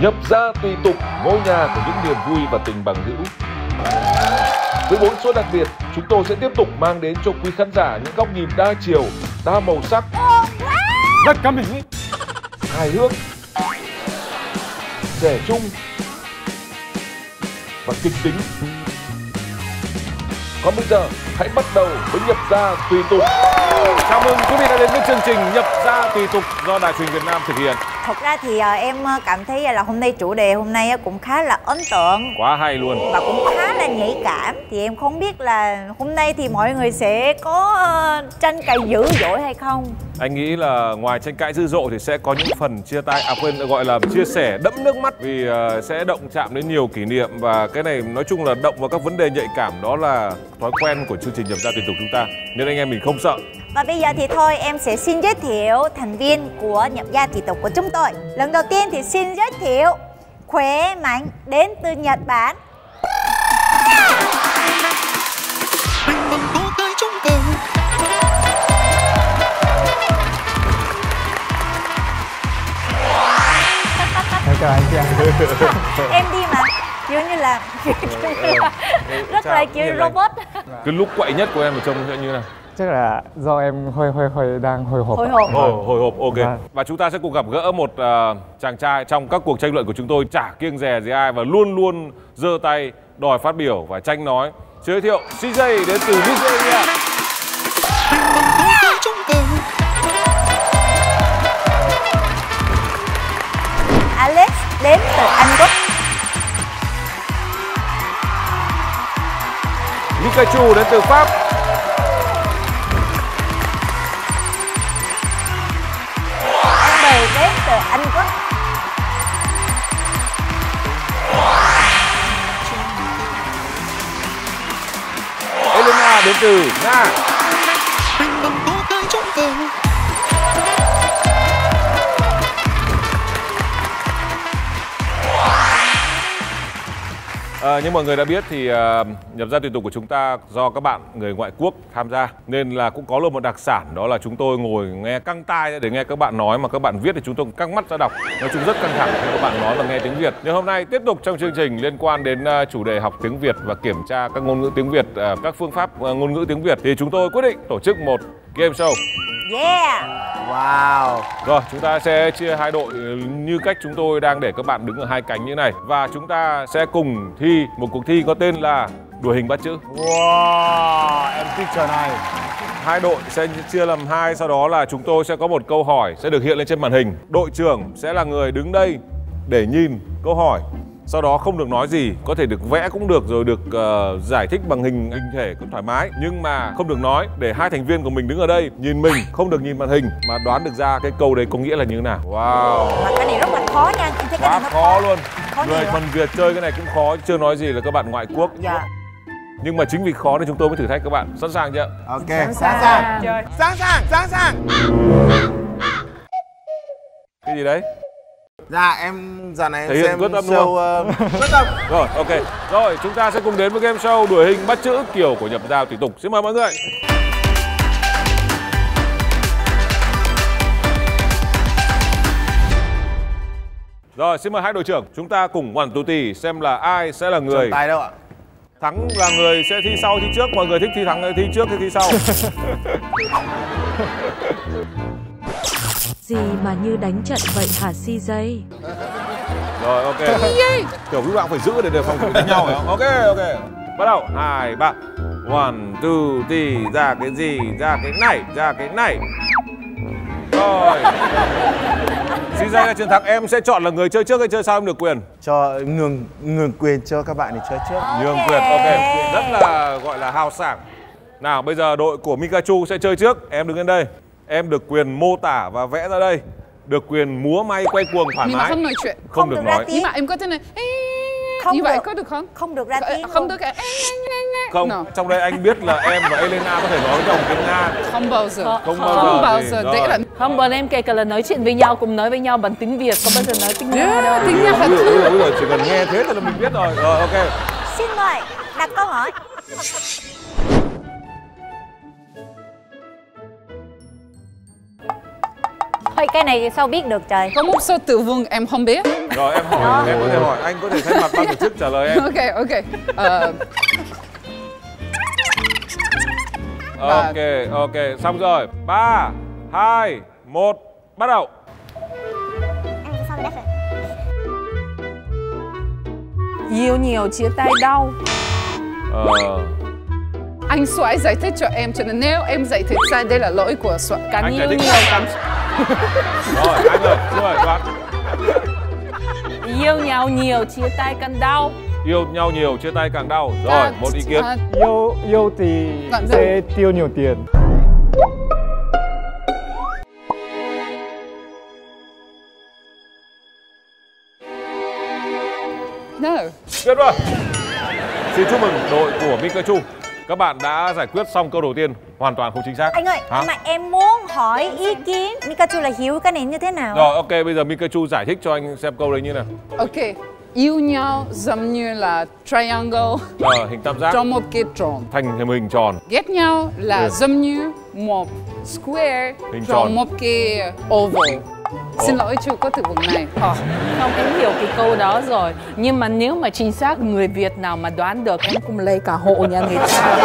Nhập gia tùy tục, ngôi nhà của những niềm vui và tình bằng hữu. Với 4 số đặc biệt, chúng tôi sẽ tiếp tục mang đến cho quý khán giả những góc nhìn đa chiều, đa màu sắc, rất cá mình ý, hài hước, trẻ trung và kịch tính. Còn bây giờ, hãy bắt đầu với Nhập gia tùy tục. Chào mừng quý vị đã đến với chương trình Nhập gia tùy tục do Đài truyền Việt Nam thực hiện. Thật ra thì em cảm thấy là hôm nay chủ đề hôm nay cũng khá là ấn tượng, Quá hay luôn. và cũng khá là nhạy cảm. Thì em không biết là hôm nay thì mọi người sẽ có tranh cãi dữ dội hay không. Anh nghĩ là ngoài tranh cãi dữ dội thì sẽ có những phần chia tay, gọi là chia sẻ đẫm nước mắt, vì sẽ động chạm đến nhiều kỷ niệm, và cái này nói chung là động vào các vấn đề nhạy cảm, đó là thói quen của chương trình Nhập gia tùy tục chúng ta, nên anh em mình không sợ. Và bây giờ thì thôi em sẽ xin giới thiệu thành viên của Nhập gia tùy tục của chúng tôi. Lần đầu tiên thì xin giới thiệu khỏe mạnh đến từ Nhật Bản. Chào anh chị ạ. Em đi mà kiểu như là rất là kiểu robot. Cái lúc quậy nhất của em ở trông sẽ như nào? Chắc là do em đang hồi hộp. Hồi hộp, ok. Vâng. Và chúng ta sẽ cùng gặp gỡ một chàng trai trong các cuộc tranh luận của chúng tôi chả kiêng dè gì ai, và luôn luôn giơ tay đòi phát biểu và tranh nói. Giới thiệu CJ đến từ Nigeria. Alex đến từ Anh Quốc. Pikachu đến từ Pháp. Amber đến từ Anh Quốc. Elena đến từ Nga. Như mọi người đã biết thì Nhập gia tùy tục của chúng ta do các bạn người ngoại quốc tham gia, nên là cũng có luôn một đặc sản, đó là chúng tôi ngồi nghe căng tai để nghe các bạn nói, mà các bạn viết thì chúng tôi cũng căng mắt ra đọc. Nói chung rất căng thẳng khi các bạn nói và nghe tiếng Việt. Nhưng hôm nay tiếp tục trong chương trình liên quan đến chủ đề học tiếng Việt và kiểm tra các ngôn ngữ tiếng Việt, các phương pháp ngôn ngữ tiếng Việt, thì chúng tôi quyết định tổ chức một game show. Yeah. Wow. Rồi, chúng ta sẽ chia hai đội như cách chúng tôi đang để các bạn đứng ở hai cánh như này, và chúng ta sẽ cùng thi một cuộc thi có tên là đuổi hình bắt chữ. Wow, em thích trò này. Hai đội sẽ chia làm hai, sau đó là chúng tôi sẽ có một câu hỏi sẽ được hiện lên trên màn hình. Đội trưởng sẽ là người đứng đây để nhìn câu hỏi, sau đó không được nói gì, có thể được vẽ cũng được, rồi được giải thích bằng hình thể cũng thoải mái, nhưng mà không được nói, để hai thành viên của mình đứng ở đây nhìn mình, không được nhìn màn hình, mà đoán được ra cái câu đấy có nghĩa là như thế nào. Wow, Mà cái này rất là khó nha, em thấy cái quá này nó khó luôn. Khó Người nhiều. thuần Việt chơi cái này cũng khó, chưa nói gì là các bạn ngoại quốc. Dạ. Nhưng mà chính vì khó nên chúng tôi mới thử thách các bạn. Sẵn sàng chưa? Ok. Sẵn sàng. Sẵn sàng. Cái gì đấy? Dạ em giờ này Thể hiện xem quyết tâm show quyết tâm. Rồi, ok. Rồi, chúng ta sẽ cùng đến với game show đuổi hình bắt chữ kiểu của Nhập gia tùy tục. Xin mời mọi người. Rồi, xin mời hai đội trưởng. Chúng ta cùng one two three xem là ai sẽ là người Tài đâu ạ? thắng, là người sẽ thi sau thi trước. Mọi người thích thi thắng thi trước hay thi sau? Gì mà như đánh trận vậy hả CJ? Rồi, ok. Kiểu lúc nào phải giữ để đề phòng đánh nhau phải không? Ok, ok. Bắt đầu. 2, 3. One, two, three. Ra cái gì? Ra cái này. Ra cái này. Rồi. CJ là chiến thắng. Em sẽ chọn là người chơi trước hay chơi sau, em được quyền? Cho nhường quyền cho các bạn để chơi trước. Nhường quyền, ok. Rất là gọi là hào sảng. Nào, bây giờ đội của Pikachu sẽ chơi trước. Em đứng lên đây. Em được quyền mô tả và vẽ ra đây. Được quyền múa may quay cuồng thoải Nhưng mà mái. không nói chuyện. Không được nói. Nhưng mà em có thể này Không như vậy được. có được không? Không được ra tiếng. Không được. Không, No. trong đây anh biết là em và Elena có thể nói với nhau tiếng Nga. Không bao giờ. Không bao giờ. Rồi. Dễ là Không, bọn em kể cả là nói chuyện với nhau cùng nói với nhau bằng tiếng Việt, có bao giờ nói tiếng Nga đâu. tiếng Nga thật. Bây giờ chỉ cần nghe thế thôi là mình biết rồi. Rồi, ok. Xin mời đặt câu hỏi. Ôi, cái này sao biết được trời. Có một số từ vựng em không biết. Rồi em hỏi, em có thể hỏi, anh có thể thay mặt ban tổ chức trả lời em. Ok. Ok, xong rồi. 3, 2, 1, bắt đầu. Xong đất rồi. Yêu nhiều chia tay đau. Anh Soái giải thích cho em, cho nên nếu em giải thích sai đây là lỗi của Soái. Càng Anh yêu giải thích. nhiều càng... Rồi, anh ơi, rồi, đoán. Yêu nhau nhiều chia tay càng đau. Yêu nhau nhiều, chia tay càng đau. Rồi, một ý kiến. Yêu thì sẽ tiêu nhiều tiền. No. Tuyệt vời. Xin chúc mừng đội của Pikachu. Các bạn đã giải quyết xong câu đầu tiên, hoàn toàn không chính xác. Anh ơi, Hả? nhưng mà em muốn hỏi ý kiến Pikachu là hiểu cái này như thế nào? Rồi, ok, bây giờ Pikachu giải thích cho anh xem câu đấy như nào. Ok. Yêu nhau giống như là triangle Hình tam giác trong một cái tròn. thành hình tròn. Ghét nhau là giống như một square Hình trong tròn. một cái oval. Xin lỗi chưa có từ vựng này. Không, em hiểu cái câu đó rồi. Nhưng mà nếu mà chính xác người Việt nào mà đoán được em cũng lấy cả hộ nhà người ta.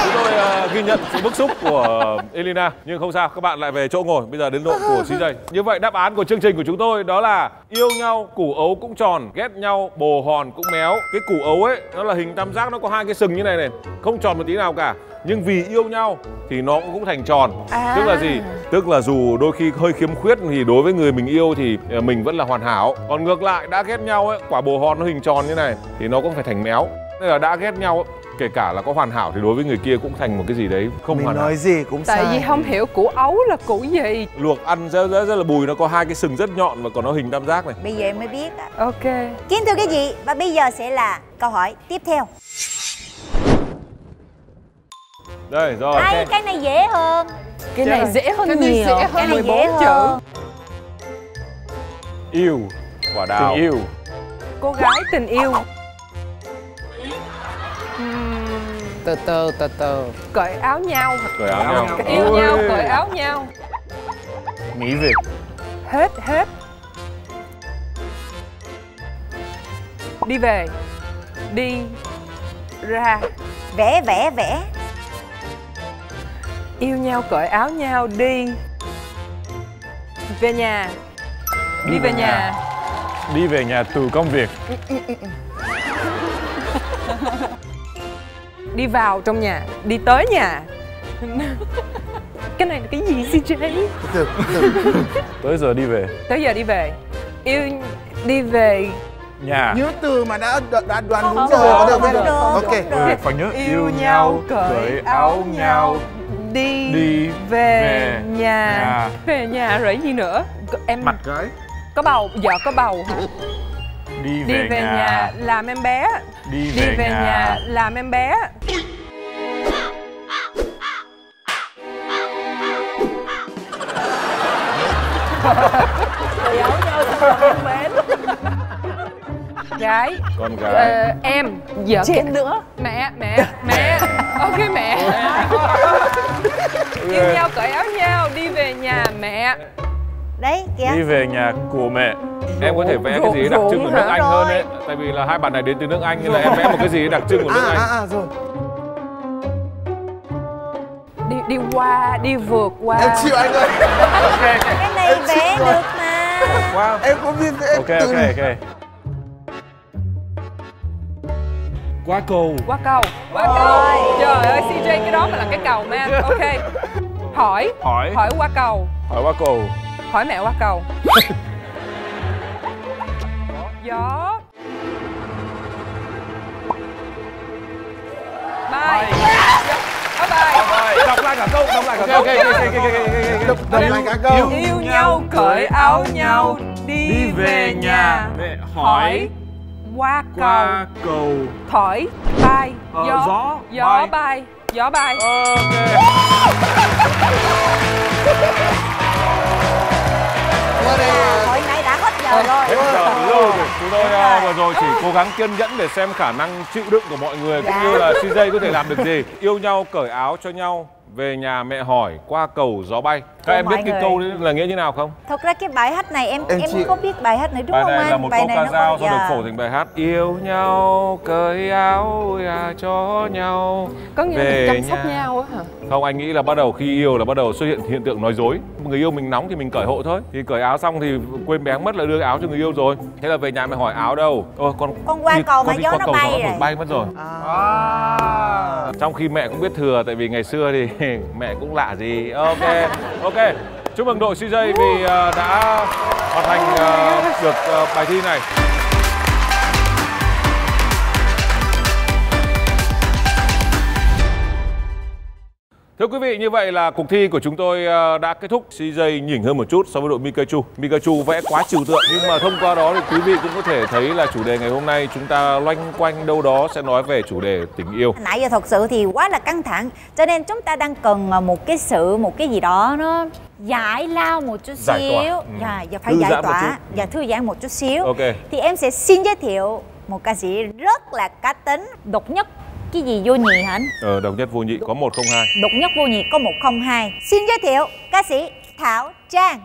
Chúng tôi ghi nhận sự bức xúc của Elina. Nhưng không sao, các bạn lại về chỗ ngồi. Bây giờ đến đội của CJ. Như vậy đáp án của chương trình của chúng tôi đó là yêu nhau củ ấu cũng tròn, ghét nhau bồ hòn cũng méo. Cái củ ấu ấy nó là hình tam giác, nó có hai cái sừng như này này, không tròn một tí nào cả. Nhưng vì yêu nhau thì nó cũng thành tròn. Tức là gì? Tức là dù đôi khi hơi khiếm khuyết thì đối với người mình yêu thì mình vẫn là hoàn hảo. Còn ngược lại đã ghét nhau ấy, quả bồ hòn nó hình tròn như này thì nó cũng phải thành méo. Nên là đã ghét nhau ấy, kể cả là có hoàn hảo thì đối với người kia cũng thành một cái gì đấy không Mình hoàn hảo. nói gì cũng Tại sai. vì không hiểu củ ấu là củ gì. Luộc ăn rất là bùi, nó có hai cái sừng rất nhọn và còn nó hình tam giác này. Bây giờ em mới biết ạ. Ok. Kính thưa quý vị, và bây giờ sẽ là câu hỏi tiếp theo. Đây rồi. Cái này dễ hơn. Cái này dễ hơn Cái này nhiều. dễ hơn Cái này 14 dễ chữ. hơn. Yêu. Quả đào. Tình yêu. Cô gái tình yêu. Từ từ. Cởi áo nhau. Cởi áo nhau. Yêu nhau, cởi áo nhau. Nghỉ việc. Hết. Đi về. Đi ra. Vẽ. Yêu nhau, cởi áo nhau, đi về nhà. Đi về nhà. Đi về nhà từ công việc. Đi vào trong nhà. Đi tới nhà. Cái này là cái gì CJ? Tới giờ đi về. Tới giờ đi về. Yêu đi về Nhà. Nhớ từ mà đã đoán đúng Không rồi, có được được, không? không Ok. được. Phải nhớ yêu nhau, cởi áo nhau, đi về nhà. Về nhà rồi gì nữa? Em Mặt gái. có bầu, vợ có bầu hả? Đi Đi về nhà làm em bé. Đi Đi về nhà làm em bé. Cởi áo nhau xong làm em bé luôn. Gái. Con gái. Em. Vợ chết nữa. Mẹ. Ok mẹ. Yêu nhau cởi áo nhau, đi về nhà mẹ. Đấy kìa. Đi về nhà của mẹ. Em có thể vẽ cái gì đặc trưng của nước Anh hơn đấy. Tại vì là hai bạn này đến từ nước Anh nên là em vẽ một cái gì đặc trưng của nước Anh. Rồi. Đi qua, đi vượt qua. Em chịu anh ơi. Cái này vẽ được mà. Wow. Em cũng biết em Ok. Qua cầu. Qua cầu. Trời ơi CJ, cái đó mà là cái cầu man. Ok. Hỏi qua cầu. Hỏi qua cầu. Hỏi mẹ qua cầu. Gió. Bye. Bye. Đọc lại cả câu. Đọc lại cả câu. Yêu nhau cởi áo nhau, đi về nhà. Mẹ Hỏi qua cầu. cầu. Thổi bay. Gió bay. Hồi nãy đã hết giờ rồi. Hết giờ lâu rồi. Chúng tôi vừa rồi chỉ cố gắng kiên nhẫn để xem khả năng chịu đựng của mọi người cũng như là CJ có thể làm được gì. Yêu nhau cởi áo cho nhau về nhà mẹ hỏi qua cầu gió bay. Các em biết cái câu đấy là nghĩa như nào không? Thật ra cái bài hát này em không có biết bài hát này đúng bài không này anh? là một Bài câu này ca nó dao có- do được phổ thành bài hát Yêu nhau, cởi áo cho nhau. Có nghĩa về là chăm sóc nhà. nhau á hả? Không, anh nghĩ là bắt đầu khi yêu là bắt đầu xuất hiện hiện tượng nói dối. Người yêu mình nóng thì mình cởi hộ thôi. Thì cởi áo xong thì quên bén mất là đưa áo cho người yêu rồi. Thế là về nhà mẹ hỏi áo đâu? Ôi, Con qua cầu mà đi gió qua nó cầu bay gió rồi. bay mất rồi. Trong khi mẹ cũng biết thừa, tại vì ngày xưa thì mẹ cũng lạ gì. Ok. Chúc mừng đội CJ vì đã hoàn thành được bài thi này. Thưa quý vị, như vậy là cuộc thi của chúng tôi đã kết thúc. CJ nhỉnh hơn một chút so với đội Mikachu. Mikachu vẽ quá trừu tượng, nhưng mà thông qua đó thì quý vị cũng có thể thấy là chủ đề ngày hôm nay chúng ta loanh quanh đâu đó sẽ nói về chủ đề tình yêu. Nãy giờ thật sự thì quá là căng thẳng, cho nên chúng ta đang cần một cái gì đó nó giải lao một chút Giải tỏa. xíu. Dạ, phải Thư giải giãn một tỏa chút. và thư giãn một chút xíu. Ok. Thì em sẽ xin giới thiệu một ca sĩ rất là cá tính, độc nhất. Cái gì vô nhị hả anh? Độc nhất vô nhị, có 102. Độc nhất vô nhị có 102. Xin giới thiệu ca sĩ Thảo Trang.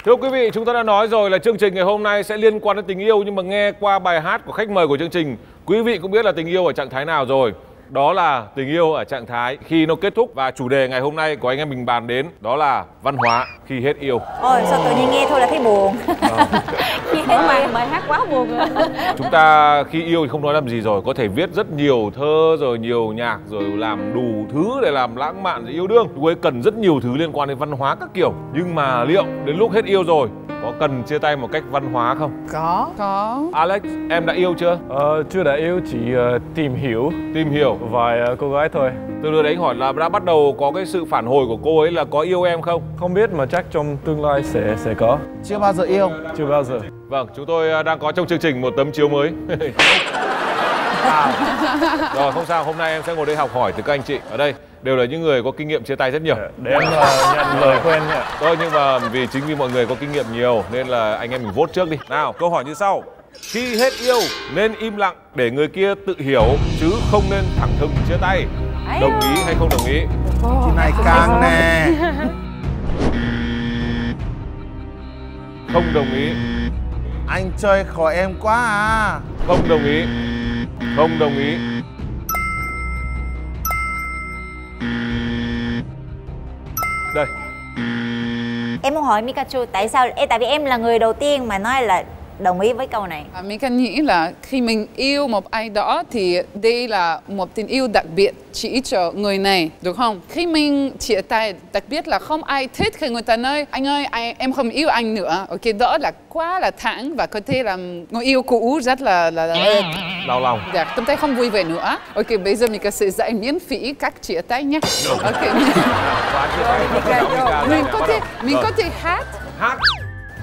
Thưa quý vị, chúng ta đã nói rồi là chương trình ngày hôm nay sẽ liên quan đến tình yêu, nhưng mà nghe qua bài hát của khách mời của chương trình, quý vị cũng biết là tình yêu ở trạng thái nào rồi. Đó là tình yêu ở trạng thái khi nó kết thúc, và chủ đề ngày hôm nay của anh em mình bàn đến đó là văn hóa khi hết yêu. Ôi sao tự nhiên nghe thôi là thấy buồn. Bài hát quá buồn rồi. Chúng ta khi yêu thì không nói làm gì rồi, có thể viết rất nhiều thơ rồi nhiều nhạc rồi làm đủ thứ để làm lãng mạn để yêu đương. Cô ấy cần rất nhiều thứ liên quan đến văn hóa các kiểu. Nhưng mà liệu đến lúc hết yêu rồi có cần chia tay một cách văn hóa không? Có. Alex, em đã yêu chưa? Chưa đã yêu, chỉ tìm hiểu Tìm hiểu. vài cô gái thôi. Từ lúc đấy anh hỏi là đã bắt đầu có cái sự phản hồi của cô ấy là có yêu em không? Không biết mà chắc trong tương lai sẽ có. Chưa bao giờ yêu. Chưa bao giờ. Vâng, chúng tôi đang có trong chương trình một tấm chiếu mới. Rồi, không sao, hôm nay em sẽ ngồi đây học hỏi từ các anh chị. Ở đây đều là những người có kinh nghiệm chia tay rất nhiều. Để em nhận lời của em nha. Thôi, nhưng mà chính vì mọi người có kinh nghiệm nhiều nên là anh em mình vote trước đi. Nào, câu hỏi như sau. Khi hết yêu nên im lặng để người kia tự hiểu, chứ không nên thẳng thừng chia tay. Đồng ý hay không đồng ý? Chuyện này càng nè. Không đồng ý. Anh chơi khỏi em quá à. Không đồng ý. Không đồng ý. Đây. Em muốn hỏi Mikachu tại sao? Tại vì em là người đầu tiên mà nói là đồng ý với câu này. Mình cần nghĩ là khi mình yêu một ai đó thì đây là một tình yêu đặc biệt chỉ cho người này, được không? Khi mình chia tay, đặc biệt là không ai thích khi người ta nói anh ơi, em không yêu anh nữa. Ok, đó là quá là thẳng và có thể là người yêu cũ rất là Đau lòng. dạ, tâm thấy không vui vẻ nữa. Ok, bây giờ mình sẽ dạy miễn phí cách chia tay nhé. Ok. Mình có thể hát. Hát.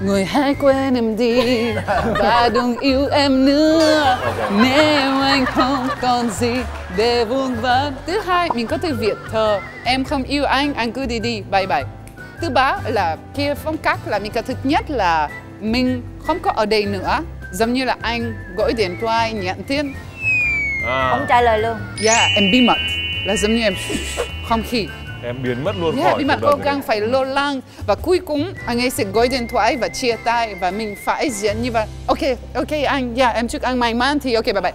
Người hãy quên em đi và đừng yêu em nữa. Nếu anh không còn gì để buồn vã. Thứ hai, mình có thể viết thơ. Em không yêu anh cứ đi đi, bye bye. Thứ ba là kia phong cách là mình có thứ nhất là mình không có ở đây nữa. Giống như là anh gọi điện thoại, nhận tiền. Không trả lời luôn. Yeah, em bí mật. Là giống như em không khí. Em biến mất luôn Yeah, khỏi bí mật cuộc đời cố này. gắng phải lo lắng. Và cuối cùng anh ấy sẽ gọi điện thoại và chia tay. Và mình phải diễn như vậy. Ok anh, yeah, em chúc anh may mắn thì ok, bye bye.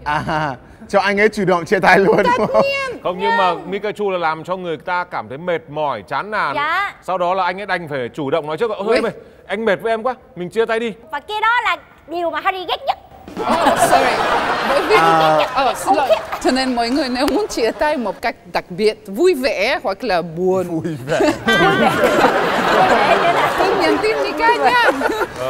À, cho anh ấy chủ động chia tay luôn đúng không? Không, nhưng mà Mikachu là làm cho người ta cảm thấy mệt mỏi, chán nản. Dạ. Sau đó là anh ấy đành phải chủ động nói trước. Ôi, anh mệt với em quá, mình chia tay đi. Và kia đó là điều mà Harry ghét nhất. Sorry. Bởi vì xin lỗi. Cho nên mọi người nếu muốn chia tay một cách đặc biệt, vui vẻ hoặc là buồn, Vui vẻ. cứ nhắn tin Mika nha.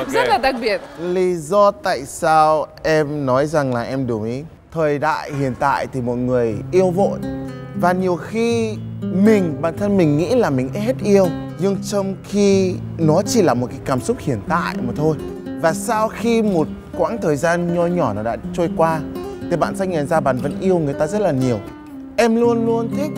Rất là đặc biệt. Lý do tại sao em nói rằng là em đồng ý. Thời đại hiện tại thì mọi người yêu vội. Và nhiều khi bản thân mình nghĩ là mình hết yêu. Nhưng trong khi nó chỉ là một cái cảm xúc hiện tại mà thôi. Và sau khi một quãng thời gian nho nhỏ nó đã trôi qua thì bạn sẽ nhận ra bạn vẫn yêu người ta rất là nhiều. Em luôn luôn thích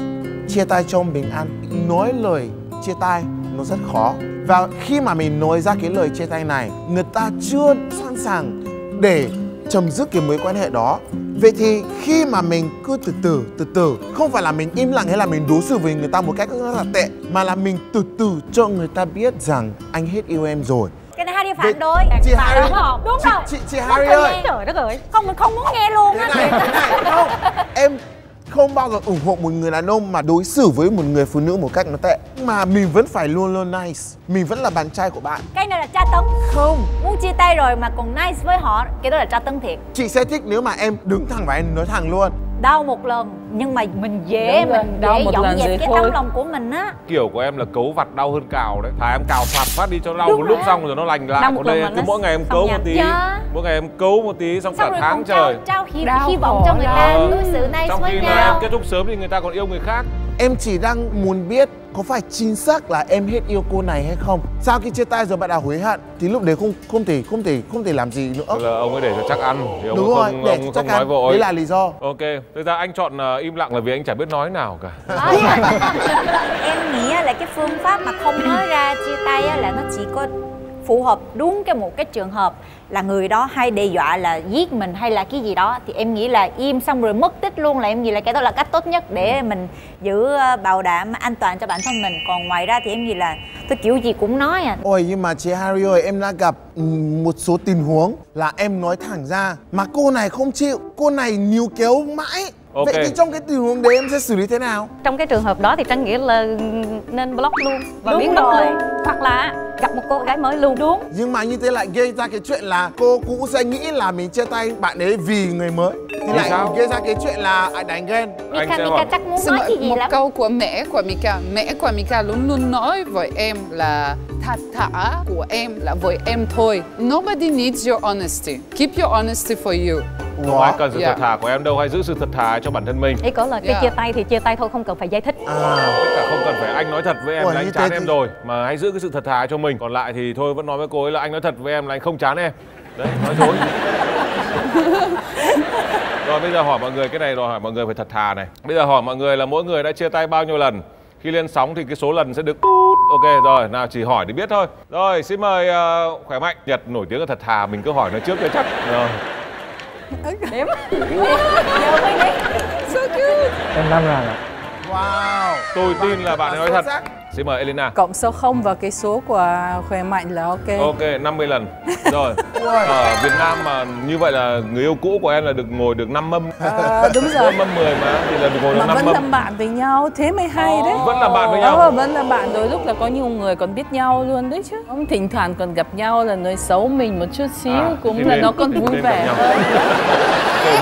chia tay trong bình an. Nói lời chia tay nó rất khó. Và khi mà mình nói ra cái lời chia tay này, người ta chưa sẵn sàng để chấm dứt cái mối quan hệ đó. Vậy thì khi mà mình cứ từ từ, không phải là mình im lặng hay là mình đối xử với người ta một cách rất là tệ, mà là mình từ từ cho người ta biết rằng anh hết yêu em rồi. Cái này Harry phản đối. Chị Harry, đúng không? Đúng rồi. Chị Harry ơi. Trời đất ơi. Không, mình không muốn nghe luôn á. Thế này, không. Em không bao giờ ủng hộ một người đàn ông mà đối xử với một người phụ nữ một cách nó tệ. Mà mình vẫn phải luôn luôn nice. Mình vẫn là bạn trai của bạn. Cái này là tra tấn. Không. Muốn chia tay rồi mà còn nice với họ, cái đó là tra tấn thiệt. Chị sẽ thích nếu mà em đứng thẳng và em nói thẳng luôn. Đau một lần nhưng mà mình dễ dọn dẹp cái tấm lòng của mình á. Kiểu của em là cấu vặt đau hơn cào đấy. Thà em cào phạt phát đi cho đau một lúc xong rồi nó lành lại. Còn đây cứ mỗi ngày em cấu một tí, mỗi ngày em cấu một tí xong cả tháng trời. Trao hy vọng cho người ta đối xử nice với nhau. Trong khi kết thúc sớm thì người ta còn yêu người khác. Em chỉ đang muốn biết có phải chính xác là em hết yêu cô này hay không. Sau khi chia tay rồi bạn đã hối hận thì lúc đấy không thể làm gì nữa. Là ông ấy để cho chắc ăn thì ông đúng rồi, để không chắc nói ăn. vội. Đấy là lý do. Ok, thực ra anh chọn im lặng là vì anh chả biết nói nào cả. Em nghĩ là cái phương pháp mà không nói ra chia tay là nó chỉ có phù hợp đúng một cái trường hợp là người đó hay đe dọa là giết mình hay là cái gì đó, thì em nghĩ là im xong rồi mất tích luôn, là em nghĩ là cái đó là cách tốt nhất để mình giữ bảo đảm an toàn cho bản thân mình. Còn ngoài ra thì em nghĩ là tôi kiểu gì cũng nói à. Ôi nhưng mà chị Harry ơi, em đã gặp một số tình huống là em nói thẳng ra mà cô này không chịu, cô này níu kéo mãi. Vậy thì trong cái tình huống đấy em sẽ xử lý thế nào? Trong cái trường hợp đó thì Trân nghĩ là nên block luôn và biến mất luôn, hoặc là gặp một cô gái mới luôn. Đúng. Nhưng mà như thế lại gây ra cái chuyện là cô cũ sẽ nghĩ là mình chia tay bạn ấy vì người mới, thì lại gây ra cái chuyện là đánh ghen. Mika chắc muốn nói cái gì một lắm. câu của mẹ của Mika luôn luôn nói với em là thật thà của em là với em thôi. Nobody needs your honesty. Keep your honesty for you. Không ai cần sự thật thà của em đâu, hãy giữ sự thật thà cho bản thân mình. Ý có là cái chia tay thì chia tay thôi, không cần phải giải thích. Tất cả không cần phải anh nói thật với em là anh chán em rồi, mà hãy giữ cái sự thật thà cho mình. Còn lại thì thôi vẫn nói với cô ấy là anh nói thật với em là anh không chán em. Đấy, nói dối. Rồi bây giờ hỏi mọi người cái này, rồi hỏi mọi người phải thật thà này. Bây giờ hỏi mọi người là mỗi người đã chia tay bao nhiêu lần? Khi lên sóng thì cái số lần sẽ được ok rồi, nào chỉ hỏi để biết thôi. Rồi xin mời Khỏe Mạnh. Nhật nổi tiếng là thật thà, mình cứ hỏi nó trước cho chắc. Rồi. Đếm. So cute. Em 5 lần ạ. Wow. Tôi tin là bạn nói thật. Xin mời Elena. Cộng số 0 và cái số của Khỏe Mạnh là ok. Ok, 50 lần. Rồi. Ở Việt Nam mà như vậy là người yêu cũ của em là được ngồi được 5 mâm. Đúng rồi. Mâm 10 mà thì là được ngồi được 5 mâm. Mà vẫn làm bạn với nhau, thế mới hay đấy. Vẫn là bạn với nhau. Vẫn là bạn, đôi lúc là có nhiều người còn biết nhau luôn đấy chứ. Thỉnh thoảng còn gặp nhau là nói xấu mình một chút xíu cũng là nó còn vui vẻ hơn.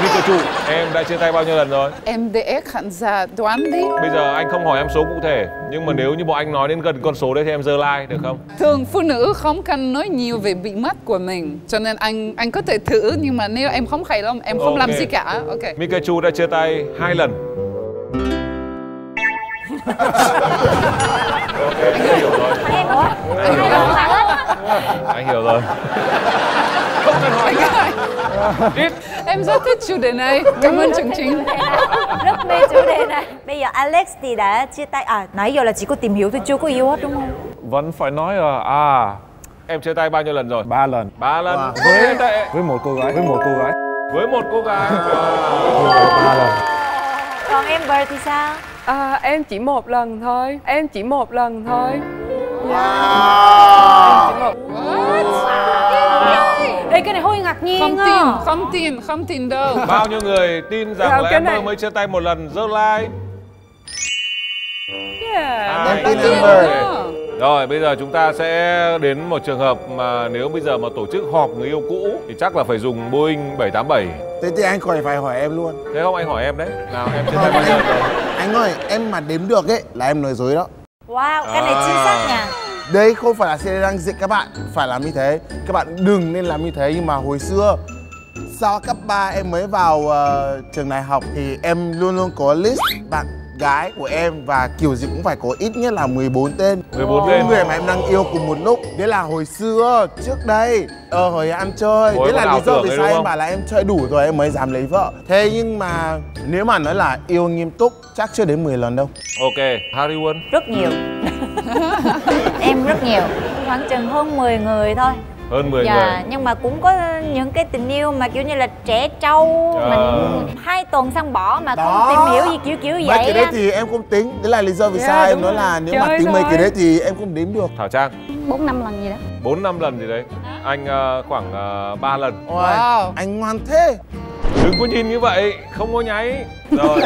Pikachu, em đã chia tay bao nhiêu lần rồi? Em để khán giả đoán đi. Bây giờ anh không hỏi em số cụ thể, nhưng mà nếu như bọn anh nói đến gần con số đấy thì em giơ like được không? Thường phụ nữ không cần nói nhiều về bí mật của mình, cho nên anh có thể thử, nhưng mà nếu em không hài lòng, em không làm gì cả. Ok. Pikachu đã chia tay 2 lần. Ok, anh hiểu rồi. Anh hiểu rồi. Không cần hỏi nữa. Ít. Em rất thích chủ đề này. Cảm ơn chương trình. Rất mê chủ đề này. Bây giờ Alex thì đã chia tay. Nãy giờ là chỉ có tìm hiểu thôi, chưa có yêu hết đúng không? Vẫn phải nói là em chia tay bao nhiêu lần rồi? 3 lần. 3 lần. Với một cô gái. Với một cô gái. 3 lần. Còn em Bird thì sao? Em chỉ một lần thôi. Wow. Đây cái này hơi ngạc nhiên. Không tin đâu. Bao nhiêu người tin rằng là em mới chia tay một lần, giơ like. Em tin Amber. Rồi bây giờ chúng ta sẽ đến một trường hợp mà nếu bây giờ mà tổ chức họp người yêu cũ thì chắc là phải dùng Boeing 787. Thế thì anh còn phải hỏi em luôn. Thế không, anh hỏi em đấy. Nào em chia tay bao nhiêu rồi? Anh ơi, em mà đếm được ấy là em nói dối đó. Wow, cái này chính xác nha. Đây không phải là sẽ đang dạy các bạn phải làm như thế. Các bạn đừng nên làm như thế. Nhưng mà hồi xưa sau cấp 3 em mới vào trường đại học thì em luôn luôn có list bạn gái của em và kiểu gì cũng phải có ít nhất là 14 tên. 14 tên. Người mà em đang yêu cùng một lúc. Đấy là hồi xưa, trước đây, hồi ăn chơi. Hồi đấy là lý do vì sao em không? bảo là em chơi đủ rồi em mới dám lấy vợ. Thế nhưng mà nếu mà nói là yêu nghiêm túc chắc chưa đến 10 lần đâu. Ok, Harry Won. Rất nhiều. Em rất nhiều, khoảng chừng hơn 10 người thôi. Hơn 10 dạ, người. nhưng mà cũng có những cái tình yêu mà kiểu như là trẻ trâu, mình 2 tuần xong bỏ mà không tìm hiểu gì kiểu vậy. Mấy cái đấy thì em không tính, đấy là lý do vì sao em nói là nếu mà tính mấy cái đấy thì em không đếm được. Thảo Trang 4-5 lần gì đó. 4-5 lần gì đấy. Anh khoảng 3 lần. Wow, anh ngoan thế. Đừng có nhìn như vậy, không có nháy. Rồi.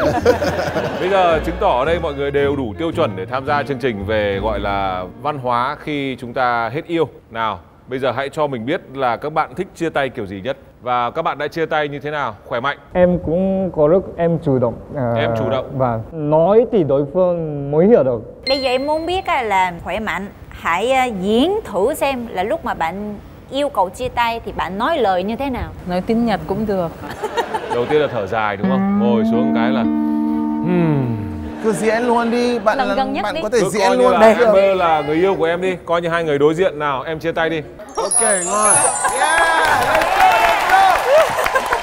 Bây giờ chứng tỏ ở đây mọi người đều đủ tiêu chuẩn để tham gia chương trình về gọi là văn hóa khi chúng ta hết yêu. Nào, bây giờ hãy cho mình biết là các bạn thích chia tay kiểu gì nhất. Và các bạn đã chia tay như thế nào? Khỏe mạnh. Em cũng có lúc em chủ động. Em chủ động. Và nói thì đối phương mới hiểu được. Bây giờ em muốn biết là khỏe mạnh, hãy diễn thử xem là lúc mà bạn yêu cầu chia tay thì bạn nói lời như thế nào. Nói tiếng Nhật cũng được. Đầu tiên là thở dài đúng không? Ngồi xuống cái là cứ diễn luôn đi, bạn Lần gần nhất bạn đi. có thể cứ diễn coi như luôn là đây. Amber là người yêu của em đi, coi như hai người đối diện. Nào, em chia tay đi. Ok, ngon.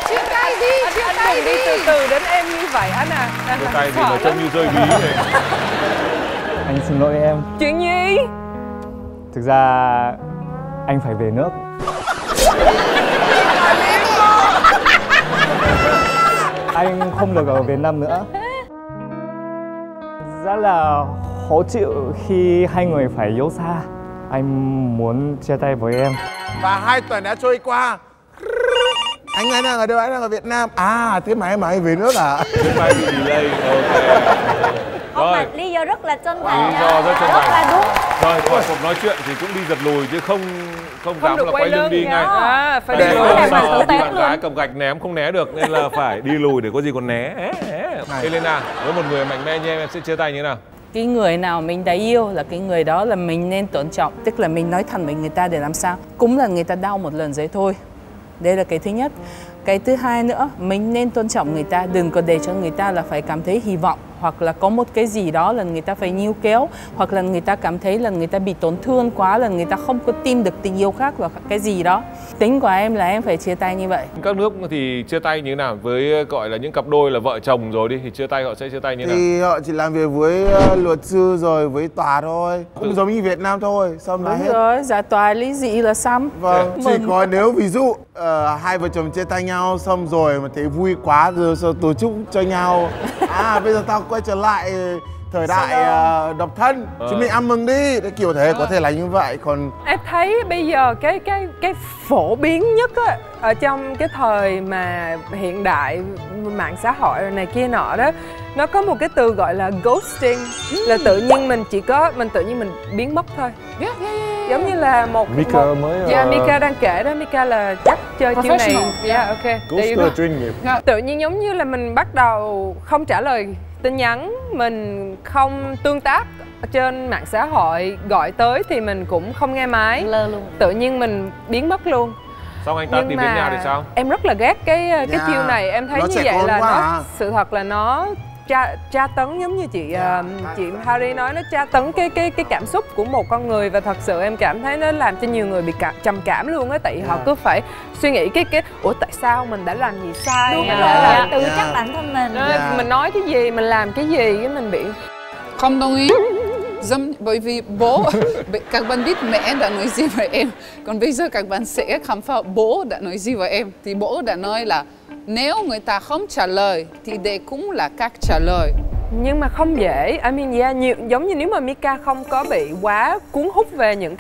Chia tay đi, chia tay Đừng đi từ từ đến em như vậy anh à. Anh Chia tay thì nó trông như rơi ví này. Anh xin lỗi em. Chuyện gì? Thực ra anh phải về nước. Anh không được ở Việt Nam nữa. Rất là khó chịu khi hai người phải yêu xa. Anh muốn chia tay với em. Và 2 tuần đã trôi qua. Anh đang ở đâu? Anh đang ở Việt Nam. À, thế mà em bảo anh về nước à? Thế mai bị delay. Không, Rồi. mà lý do rất là chân thành. Lý do rất chân rất thành. là đúng. Rồi, khỏi cuộc nói chuyện thì cũng đi giật lùi chứ không dám là quay lưng đi ngay. Phải Để đi không lùi. sợ bị bạn gái cầm gạch ném không né được nên là phải đi lùi để có gì còn né. Elena, với một người mạnh mẽ như em sẽ chia tay như thế nào? Cái người nào mình đã yêu là cái người đó là mình nên tôn trọng. Tức là mình nói thẳng với người ta để làm sao cũng là người ta đau một lần rồi thôi. Đây là cái thứ nhất. Cái thứ hai nữa, mình nên tôn trọng người ta. Đừng có để cho người ta là phải cảm thấy hy vọng, hoặc là có một cái gì đó là người ta phải níu kéo, hoặc là người ta cảm thấy là người ta bị tổn thương quá, là người ta không có tìm được tình yêu khác và cái gì đó. Tính của em là em phải chia tay như vậy. Các nước thì chia tay như thế nào? Với gọi là những cặp đôi là vợ chồng rồi đi thì chia tay, họ sẽ chia tay như thế nào? Thì họ chỉ làm việc với luật sư rồi với tòa thôi. Cũng giống như Việt Nam thôi. Xong là Đúng hết. rồi, ra tòa lý dị là xong. Vâng, chỉ có nếu ví dụ hai vợ chồng chia tay nhau xong rồi mà thấy vui quá rồi sao tổ chức cho nhau. À, bây giờ tao quay trở lại thời đại độc thân, chúng mình ăn mừng đi, cái kiểu thế có thể là như vậy. Còn Em thấy bây giờ cái phổ biến nhất á, ở trong cái thời mà hiện đại mạng xã hội này kia nọ đó, nó có một cái từ gọi là ghosting, là tự nhiên mình biến mất thôi. Giống như là Mika mới Mika đang kể đó, Mika là chắc chơi chiêu này. Ok. Ghoster chuyên nghiệp. Tự nhiên giống như là mình bắt đầu không trả lời tin nhắn, mình không tương tác trên mạng xã hội, gọi tới thì mình cũng không nghe máy, lơ luôn. tự nhiên mình biến mất luôn. Xong anh ta tìm đến nhà thì sao? Em rất là ghét cái chiêu này, em thấy nó như trẻ vậy con là quá nó à. sự thật là nó tra tấn, giống như chị Harry nói, nó tra tấn cái cảm xúc của một con người, và thật sự em cảm thấy nó làm cho nhiều người bị trầm cảm luôn á, tại họ cứ phải suy nghĩ cái ủa tại sao mình đã làm gì sai, Đúng mình rồi, đã làm tự trách bản thân mình. mình nói cái gì, mình làm cái gì cái mình bị Không đồng ý. Bởi vì bố, các bạn biết mẹ đã nói gì với em. Còn bây giờ các bạn sẽ khám phá bố đã nói gì với em. Thì bố đã nói là nếu người ta không trả lời thì đây cũng là cách trả lời. Nhưng mà không dễ, I mean, giống như nếu mà Mika không có bị quá cuốn hút về những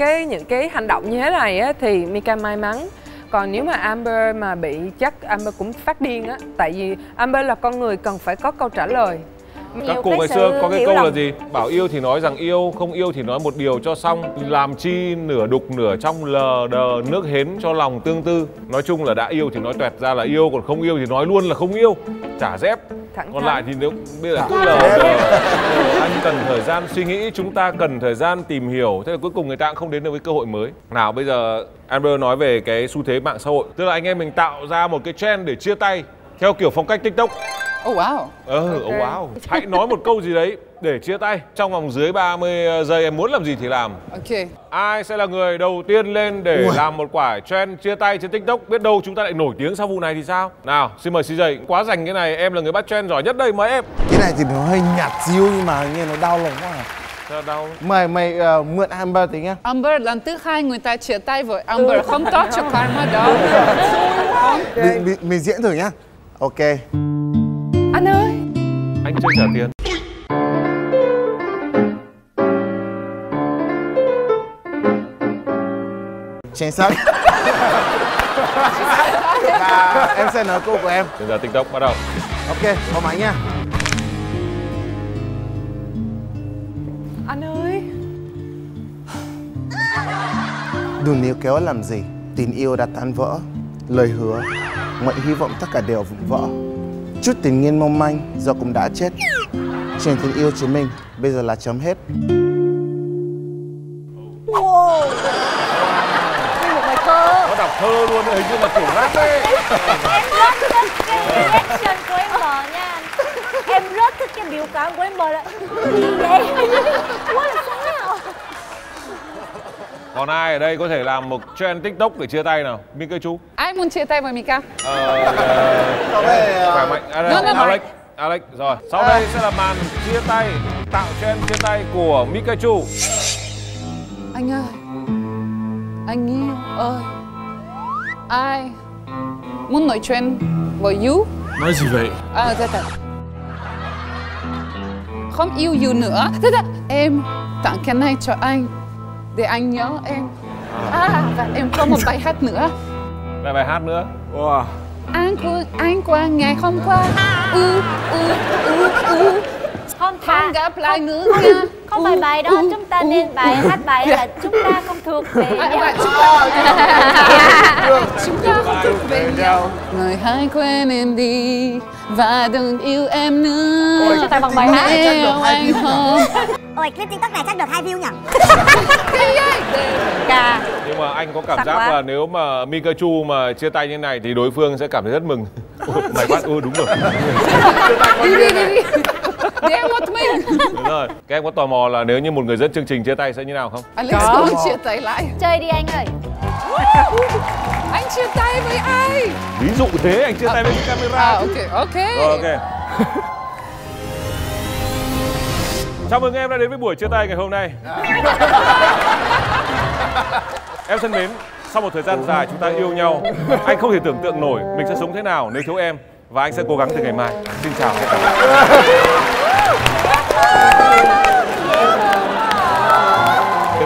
cái hành động như thế này á, thì Mika may mắn. Còn nếu mà Amber mà bị, chắc Amber cũng phát điên á, tại vì Amber là con người cần phải có câu trả lời. Các cụ ngày xưa có cái câu là gì? Bảo yêu thì nói rằng yêu, không yêu thì nói một điều cho xong. Làm chi nửa đục nửa trong, lờ đờ nước hến cho lòng tương tư. Nói chung là đã yêu thì nói toẹt ra là yêu, còn không yêu thì nói luôn là không yêu. Chả dép. Còn lại thì nếu bây giờ cứ lờ đờ, anh cần thời gian suy nghĩ, chúng ta cần thời gian tìm hiểu. Thế là cuối cùng người ta cũng không đến được với cơ hội mới. Nào bây giờ Amber nói về cái xu thế mạng xã hội. Tức là anh em mình tạo ra một cái trend để chia tay theo kiểu phong cách TikTok. Oh wow. Oh wow. Hãy nói một câu gì đấy để chia tay. Trong vòng dưới 30 giây em muốn làm gì thì làm. Ok. Ai sẽ là người đầu tiên lên để làm một quả trend chia tay trên TikTok? Biết đâu chúng ta lại nổi tiếng sau vụ này thì sao? Nào, xin mời CJ. Quá dành cái này, em là người bắt trend giỏi nhất đây, mời em. Cái này thì nó hơi nhạt xíu nhưng mà nghe nó đau lòng quá à. Sao đau? Mày mượn Amber tí nhá. Amber lần thứ 2 người ta chia tay với Amber không tốt cho karma đó. Mình diễn thử nhá. Ok. Anh ơi. Anh chưa trả tiền. Chính xác. Và em sẽ nói câu của em. Bây giờ TikTok bắt đầu. Ok, có máy nha. Anh ơi. Đừng níu kéo làm gì. Tình yêu đã tan vỡ. Lời hứa, mọi hy vọng tất cả đều vụn vỡ. Chút tình nghiên mong manh giờ cũng đã chết. Chuyện tình yêu chúng mình bây giờ là chấm hết. Wow. Một bài thơ. Nó đọc thơ luôn, hình như là kiểu rap ấy. Em rất thích cái reaction của em bờ nha anh. Em rất thích cái biểu cảm của em bờ là gì vậy? Quá là sao? Còn ai ở đây có thể làm một trend TikTok để chia tay nào? Mikachu. Ai muốn chia tay với Mika? Khỏe mạnh. Alex. Rồi, sau đây sẽ là màn chia tay, tạo trend chia tay của Mikachu. Anh ơi, anh yêu ơi, ai muốn nói chuyện với you? Nói gì vậy? Thật. Không yêu you nữa. Thật, em tặng cái này cho anh để anh nhớ em. Và em có một bài hát nữa. Lại bài hát nữa. Wow. Anh qua ngày hôm qua. Không gặp lại nữa nha. Không phải bài đó, chúng ta nên hát bài là chúng ta không thuộc về nhau. Chúng ta không thuộc về nhau. Người hãy quên em đi và đừng yêu em nữa. Chia tay bằng bài hát. Nếu anh không. Ôi, clip TikTok này chắc được 2 view nhỉ? Nhưng mà anh có cảm giác là nếu mà Mikachu mà chia tay như này thì đối phương sẽ cảm thấy rất mừng. Mày bắt đúng rồi. Đi. Để em một mình. Đúng rồi. Các em có tò mò là nếu như một người dẫn chương trình chia tay sẽ như nào không? Alex muốn chia tay lại. Chơi đi anh ơi. Anh chia tay với ai? Ví dụ thế, anh chia tay với cái camera. Ok. Rồi, ok. Chào mừng em đã đến với buổi chia tay ngày hôm nay. Em thân mến, sau một thời gian dài chúng ta yêu nhau, anh không thể tưởng tượng nổi mình sẽ sống thế nào nếu thiếu em. Và anh sẽ cố gắng từ ngày mai. Xin chào.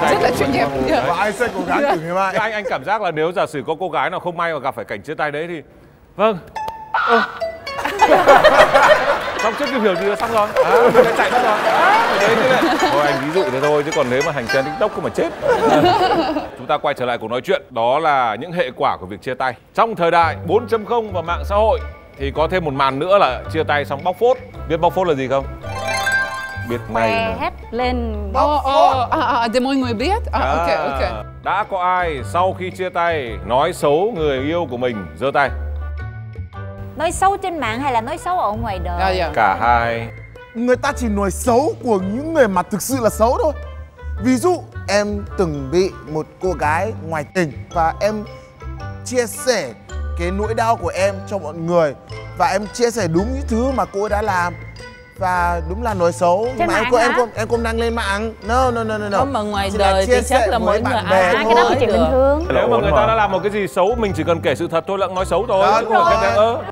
Rất là chuyên nghiệp. Và anh sẽ cố gắng từ ngày mai. Anh cảm giác là nếu giả sử có cô gái nào không may mà gặp phải cảnh chia tay đấy thì vâng. Xong trước kịp hiểu gì là xong rồi. Mình đã chạy mất rồi. Đấy chứ đấy. Thôi anh ví dụ thế thôi chứ còn nếu mà hành trend TikTok cũng mà chết. Chúng ta quay trở lại cuộc nói chuyện, đó là những hệ quả của việc chia tay. Trong thời đại 4.0 và mạng xã hội thì có thêm một màn nữa là chia tay xong bóc phốt. Biết bóc phốt là gì không? Biết ngay. Hết lên. Để mọi người biết. Ok. Đã có ai sau khi chia tay nói xấu người yêu của mình giơ tay? Nói xấu trên mạng hay là nói xấu ở ngoài đời? Cả hai. Người ta chỉ nói xấu của những người mà thực sự là xấu thôi. Ví dụ em từng bị một cô gái ngoại tình và em chia sẻ cái nỗi đau của em cho mọi người và em chia sẻ đúng những thứ mà cô ấy đã làm và đúng là nói xấu trên mà em cũng đăng lên mạng. No. Không, mà ngoài đời thì chắc là mỗi người ai cái đó là chuyện bình thường. Nếu mà người ta đã làm một cái gì xấu, mình chỉ cần kể sự thật thôi là nói xấu thôi.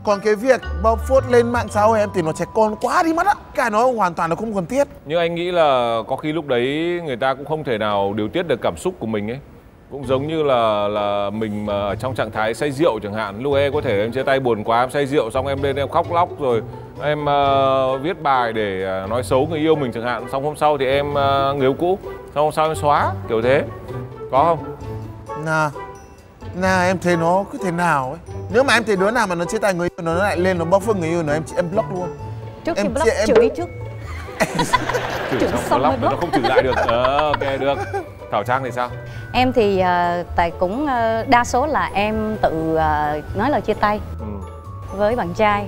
Còn cái việc bóc phốt lên mạng xã hội em thì nó trẻ con quá đi mất á. Cái nó hoàn toàn là không cần thiết. Nhưng anh nghĩ là có khi lúc đấy người ta cũng không thể nào điều tiết được cảm xúc của mình ấy. Cũng giống như là mình mà ở trong trạng thái say rượu chẳng hạn. Lúc ấy có thể em chia tay buồn quá, em say rượu xong em lên em khóc lóc rồi em viết bài để nói xấu người yêu mình chẳng hạn. Xong hôm sau thì em người yêu cũ, xong hôm sau em xóa, kiểu thế. Có không? Em thấy nó cứ thế nào ấy. Nếu mà em thấy đứa nào mà nó chia tay người yêu nó lại lên nó bóc phốt người yêu nó em block luôn. Trước khi block chửi trước. Chửi xong block nó không chửi lại được. Ok được. Thảo Trang thì sao? Em thì tại cũng đa số là em tự nói lời chia tay với bạn trai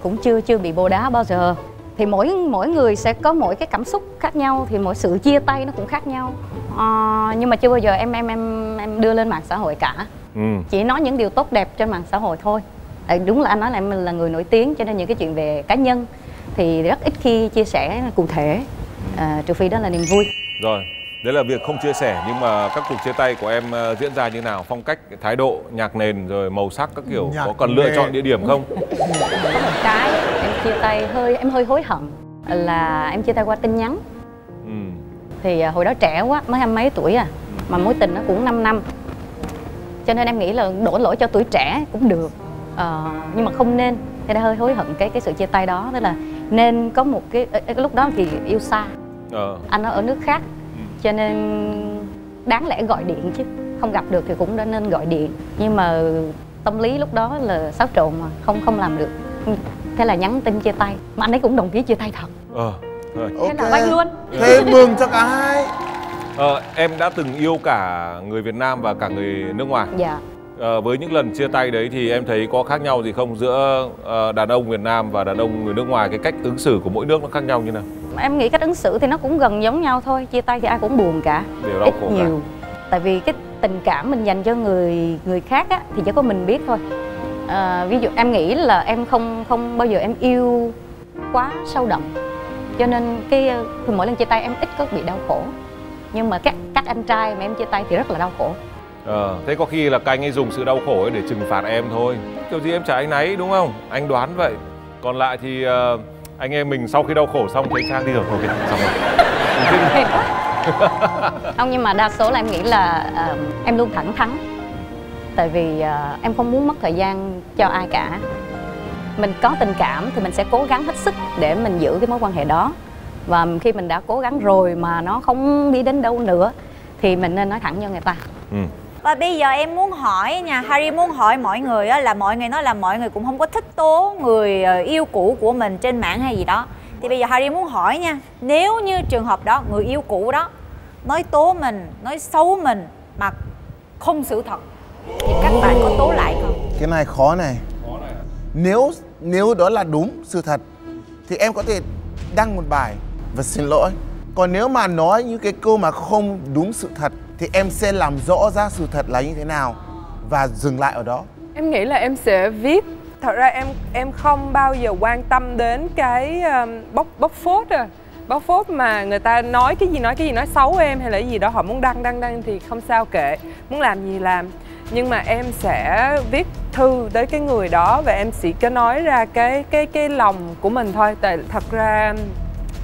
cũng chưa bị bồ đá bao giờ. Thì mỗi người sẽ có mỗi cái cảm xúc khác nhau, thì mỗi sự chia tay nó cũng khác nhau. Nhưng mà chưa bao giờ em đưa lên mạng xã hội cả. Chỉ nói những điều tốt đẹp trên mạng xã hội thôi. Đúng là anh nói là em là người nổi tiếng, cho nên những cái chuyện về cá nhân thì rất ít khi chia sẻ cụ thể, trừ phi đó là niềm vui. Rồi, đấy là việc không chia sẻ, nhưng mà các cuộc chia tay của em diễn ra như nào? Phong cách, thái độ, nhạc nền, rồi màu sắc các kiểu, có cần lựa chọn địa điểm không? Có một cái em chia tay em hơi hối hận là em chia tay qua tin nhắn. Thì hồi đó trẻ quá, mới 20 mấy tuổi à, mà mối tình nó cũng 5 năm. Cho nên em nghĩ là đổ lỗi cho tuổi trẻ cũng được, nhưng mà không nên. Thế đã hơi hối hận cái sự chia tay đó. Tức là nên có một cái lúc đó thì yêu xa, anh ở nước khác, cho nên đáng lẽ gọi điện chứ, không gặp được thì cũng đã nên gọi điện. Nhưng mà tâm lý lúc đó là xáo trộn mà không làm được, thế là nhắn tin chia tay, mà anh ấy cũng đồng ý chia tay thật. Thế là banh luôn. Thế mừng cho cả hai. Em đã từng yêu cả người Việt Nam và cả người nước ngoài. Dạ. Với những lần chia tay đấy thì em thấy có khác nhau gì không giữa đàn ông Việt Nam và đàn ông người nước ngoài? Cái cách ứng xử của mỗi nước nó khác nhau như nào? Em nghĩ cách ứng xử thì nó cũng gần giống nhau thôi. Chia tay thì ai cũng buồn cả, đều đau ít khổ nhiều cả. Tại vì cái tình cảm mình dành cho người khác á, thì chỉ có mình biết thôi. Ví dụ em nghĩ là em không bao giờ em yêu quá sâu đậm, cho nên mỗi lần chia tay em ít có bị đau khổ. Nhưng mà các anh trai mà em chia tay thì rất là đau khổ. Thế có khi là các anh ấy dùng sự đau khổ ấy để trừng phạt em thôi. Kiểu gì em chả anh náy đúng không? Anh đoán vậy. Còn lại thì anh em mình sau khi đau khổ xong thấy Trang đi rồi. Ok, xong rồi. Không, nhưng mà đa số là em nghĩ là em luôn thẳng thắn. Tại vì em không muốn mất thời gian cho ai cả. Mình có tình cảm thì mình sẽ cố gắng hết sức để mình giữ cái mối quan hệ đó. Và khi mình đã cố gắng rồi mà nó không đi đến đâu nữa thì mình nên nói thẳng cho người ta. Và bây giờ em muốn hỏi nha, Harry muốn hỏi mọi người á, là mọi người nói là mọi người cũng không có thích tố người yêu cũ của mình trên mạng hay gì đó. Thì bây giờ Harry muốn hỏi nha, nếu như trường hợp đó, người yêu cũ đó nói tố mình, nói xấu mình mà không sự thật, thì các bạn có tố lại không? Cái này khó này. Nếu đó là đúng sự thật thì em có thể đăng một bài và xin lỗi. Còn nếu mà nói những cái câu mà không đúng sự thật thì em sẽ làm rõ ra sự thật là như thế nào và dừng lại ở đó. Em nghĩ là em sẽ viết. Thật ra em không bao giờ quan tâm đến cái bóc phốt bóc phốt mà người ta nói cái gì nói xấu em hay là cái gì đó, họ muốn đăng thì không sao, kệ, muốn làm gì làm. Nhưng mà em sẽ viết thư tới cái người đó và em chỉ có nói ra cái lòng của mình thôi. Tại thật ra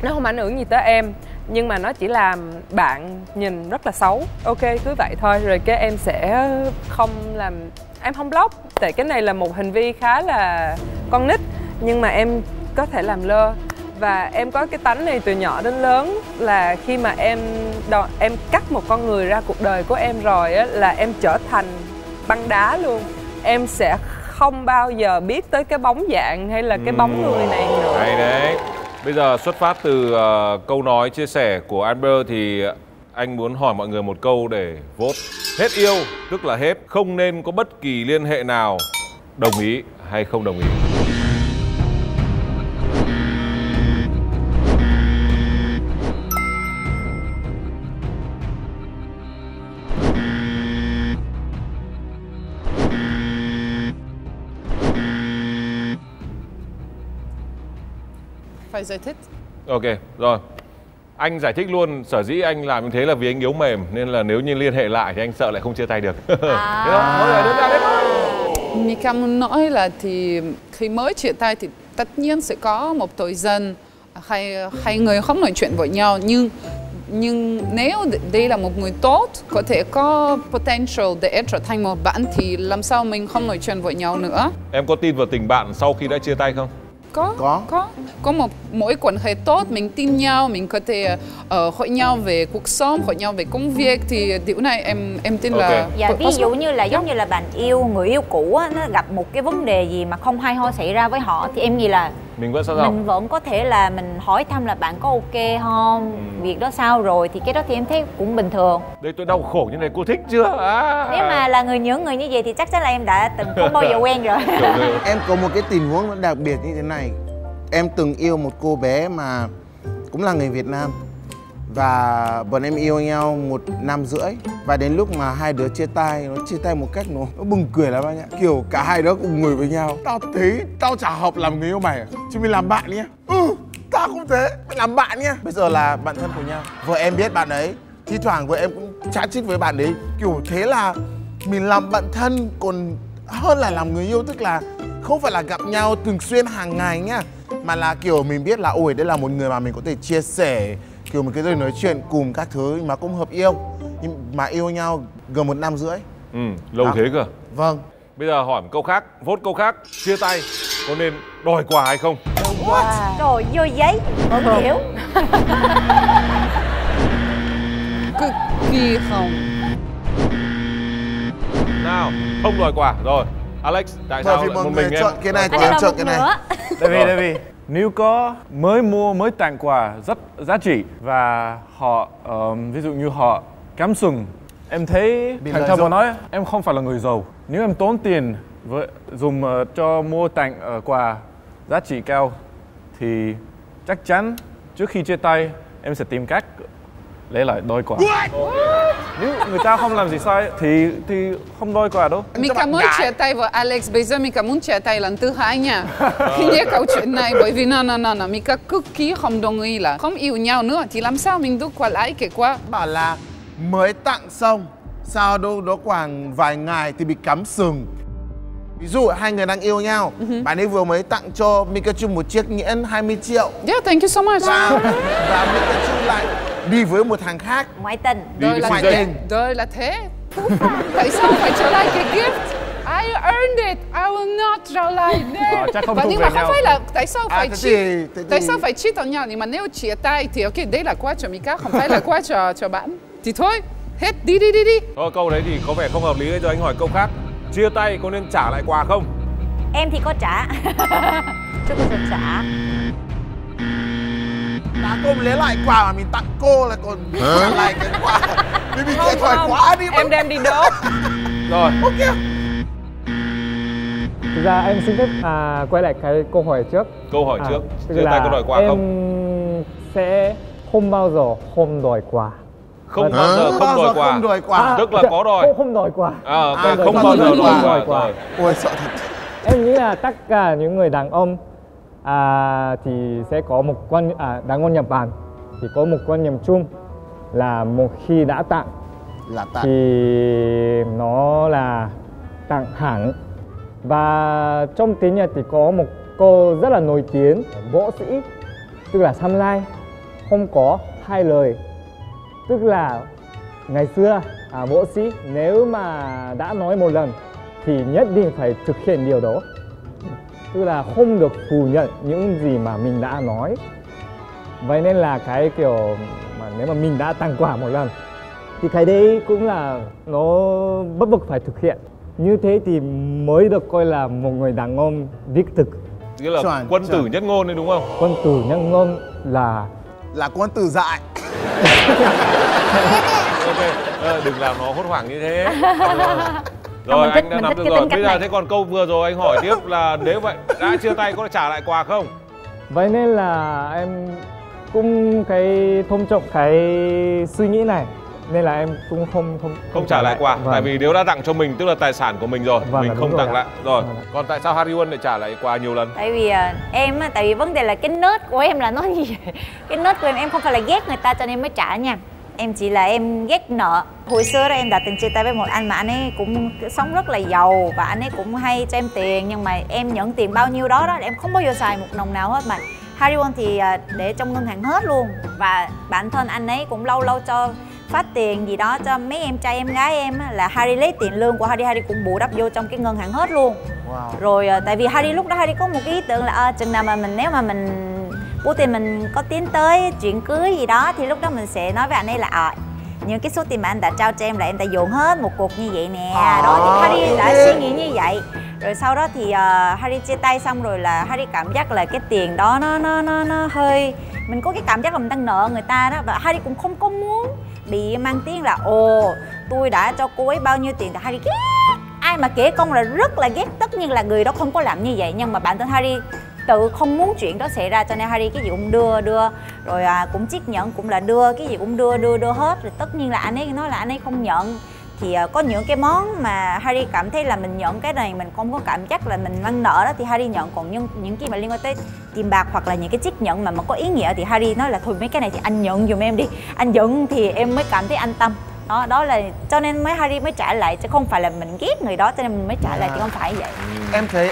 nó không ảnh hưởng gì tới em, nhưng mà nó chỉ làm bạn nhìn rất là xấu. Ok, cứ vậy thôi. Rồi cái em sẽ không làm, em không block. Tại cái này là một hành vi khá là con nít, nhưng mà em có thể làm lơ. Và em có cái tánh này từ nhỏ đến lớn, là khi mà em cắt một con người ra cuộc đời của em rồi á, là em trở thành băng đá luôn. Em sẽ không bao giờ biết tới cái bóng dạng hay là cái bóng người này nữa. Hay đấy. Bây giờ xuất phát từ câu nói chia sẻ của Amber thì anh muốn hỏi mọi người một câu để vote. Hết yêu tức là hết, không nên có bất kỳ liên hệ nào. Đồng ý hay không đồng ý? Phải giải thích. Ok, rồi. Anh giải thích luôn, sở dĩ anh làm như thế là vì anh yếu mềm, nên là nếu như liên hệ lại thì anh sợ lại không chia tay được. Mika muốn nói là thì khi mới chia tay thì tất nhiên sẽ có một thời gian hai người không nói chuyện với nhau, nhưng nếu đây là một người tốt, có thể có potential để trở thành một bạn, thì làm sao mình không nói chuyện với nhau nữa? Em có tin vào tình bạn sau khi đã chia tay không? Có một mối quan hệ tốt, mình tin nhau, mình có thể hỏi nhau về cuộc sống, hỏi nhau về công việc, thì điều này em tin là. Dạ, ví dụ như là giống như là bạn yêu, người yêu cũ á, nó gặp một cái vấn đề gì mà không hay ho xảy ra với họ, thì em nghĩ là Mình vẫn sẵn lòng. Mình vẫn có thể là mình hỏi thăm là bạn có ok không, việc đó sao rồi, thì cái đó thì em thấy cũng bình thường. Đây tôi đau khổ như này cô thích chưa? Nếu mà là những người như vậy thì chắc chắn là em đã từng không bao giờ quen rồi. Em có một cái tình huống đặc biệt như thế này. Em từng yêu một cô bé mà cũng là người Việt Nam. Và bọn em yêu nhau 1 năm rưỡi. Và đến lúc mà hai đứa chia tay, nó chia tay một cách nó buồn cười lắm anh ạ. Kiểu cả hai đứa cùng ngồi với nhau. Tao thấy tao chả hợp làm người yêu mày à? Chứ mình làm bạn nhé. Tao cũng thế, mình làm bạn nhé. Bây giờ là bạn thân của nhau. Vợ em biết bạn ấy. Thi thoảng vợ em cũng chat chít với bạn ấy. Kiểu thế là mình làm bạn thân còn hơn là làm người yêu. Tức là không phải là gặp nhau thường xuyên hàng ngày nhá, mà là kiểu mình biết là ôi đây là một người mà mình có thể chia sẻ, kiểu một cái lời nói chuyện cùng các thứ mà cũng hợp yêu. Nhưng mà yêu nhau gần 1 năm rưỡi. Lâu thế cơ. Vâng. Bây giờ hỏi một câu khác, vote câu khác. Chia tay có nên đòi quà hay không? Rồi vô giấy, không hiểu. Cực kỳ không. Nào, không đòi quà. Rồi, Alex, tại sao vì mọi một người mình chọn em? cái này thì em chọn cái này. Tại vì nếu có mới mua, mới tặng quà rất giá trị và họ ví dụ như họ cảm xúc, em thấy thành thật mà nói em không phải là người giàu. Nếu em tốn tiền dùng cho mua tặng quà giá trị cao thì chắc chắn trước khi chia tay em sẽ tìm cách lấy lại đôi quà. Nếu người ta không làm gì sai thì không đôi quà đâu. Mika mới chia tay với Alex, bây giờ Mika muốn chia tay lần thứ hai nha. Khi nghe câu chuyện này, bởi vì no, Mika cực kỳ không đồng ý là không yêu nhau nữa thì làm sao mình được quà lại cái quà. Bảo là mới tặng xong, sau đó khoảng vài ngày thì bị cắm sừng. Ví dụ hai người đang yêu nhau, bạn ấy vừa mới tặng cho Mikachu một chiếc nhẫn 20 triệu. Yeah, thank you so much. Và Mikachu lại đi với một thằng khác. Ngoại tình. Đời là thế. Tại sao phải trở lại cái gift? I earned it. I will not trở lại. Chắc không và thuộc nhưng về mà không nhau. phải là tại sao phải tại sao phải chia tay nhau? Nhưng mà nếu chia tay thì ok, đấy là quà cho Mika, không phải là quà cho bạn. Thì thôi, hết đi. Thôi câu đấy thì có vẻ không hợp lý, bây giờ anh hỏi câu khác. Chia tay có nên trả lại quà không? Em thì có trả. Chứ có trả. Đã cô lấy lại quà mà mình tặng cô là còn trả lại cái quà. Vì mình thiệt thòi quá đi. Em đem đi đốt. Rồi. Ok. Thực ra em xin phép quay lại cái câu hỏi trước. Câu hỏi trước, chia tay có đòi quà không? Em sẽ không bao giờ không đòi quà. Không bao giờ không đòi quà. Tức là có đòi. Không đòi quà. Không bao giờ đòi quà. Ôi sợ thật. Em nghĩ là tất cả những người đàn ông thì sẽ có một đàn ông Nhật Bản thì có một quan niệm chung là một khi đã tặng thì nó là tặng hẳn. Và trong tiếng Nhật thì có một câu rất là nổi tiếng, võ sĩ, tức là samurai, không có hai lời. Tức là ngày xưa võ sĩ nếu mà đã nói một lần thì nhất định phải thực hiện điều đó. Tức là không được phủ nhận những gì mà mình đã nói. Vậy nên là cái kiểu mà nếu mà mình đã tặng quà một lần thì cái đấy cũng là nó bắt buộc phải thực hiện. Như thế thì mới được coi là một người đàn ông đích thực. Nghĩa là quân tử nhất ngôn đấy đúng không? Quân tử nhất ngôn là quân tử dại. Ok, đừng làm nó hốt hoảng như thế. Rồi anh đã nắm được rồi. Bây giờ thế còn câu vừa rồi anh hỏi tiếp là nếu vậy đã chia tay có trả lại quà không? Vậy nên là em cũng tôn trọng cái suy nghĩ này, nên là em cũng không trả lại quà. Tại vì nếu đã tặng cho mình tức là tài sản của mình rồi, mình không tặng lại. Rồi. Còn tại sao Hariwon lại trả lại quà nhiều lần? Tại vì tại vì vấn đề là cái nết của em là nó gì vậy? Cái nết của em không phải là ghét người ta cho nên mới trả nha. Em chỉ là em ghét nợ. Hồi xưa đó em đã từng chia tay với một anh mà anh ấy cũng sống rất là giàu và anh ấy cũng hay cho em tiền, nhưng mà em nhận tiền bao nhiêu đó em không bao giờ xài một đồng nào hết. Mà Hariwon thì để trong ngân hàng hết luôn, và bản thân anh ấy cũng lâu lâu cho phát tiền gì đó cho mấy em trai em gái em là Hari lấy tiền lương của Hari cũng bù đắp vô trong cái ngân hàng hết luôn. Rồi tại vì Hari lúc đó Hari có một cái ý tưởng là chừng nào mà nếu mà mình bố tiền mình có tiến tới chuyện cưới gì đó thì lúc đó mình sẽ nói với anh ấy là những cái số tiền mà anh đã trao cho em là em đã dồn hết một cục như vậy nè. Đó thì Harry đã suy nghĩ như vậy. Rồi sau đó thì Harry chia tay xong rồi là Harry cảm giác là cái tiền đó nó hơi, mình có cái cảm giác là mình đang nợ người ta đó, và Harry cũng không có muốn bị mang tiếng là ồ tôi đã cho cô ấy bao nhiêu tiền. Thì Harry ghét, ai mà kể công là rất là ghét. Tất nhiên là người đó không có làm như vậy, nhưng mà bản thân Harry tự không muốn chuyện đó xảy ra, cho nên Harry cái gì cũng đưa rồi cũng chiếc nhẫn cũng là đưa, cái gì cũng đưa hết. Rồi tất nhiên là anh ấy nói là anh ấy không nhận. Thì có những cái món mà Harry cảm thấy là mình nhận cái này mình không có cảm giác là mình mang nợ đó thì Harry nhận. Còn những cái mà liên quan tới tiền bạc hoặc là những cái chiếc nhẫn mà có ý nghĩa thì Harry nói là thôi mấy cái này thì anh nhận giùm em đi, anh nhận thì em mới cảm thấy an tâm. Đó là cho nên Harry mới trả lại, chứ không phải là mình ghét người đó cho nên mình mới trả lại, thì không phải vậy.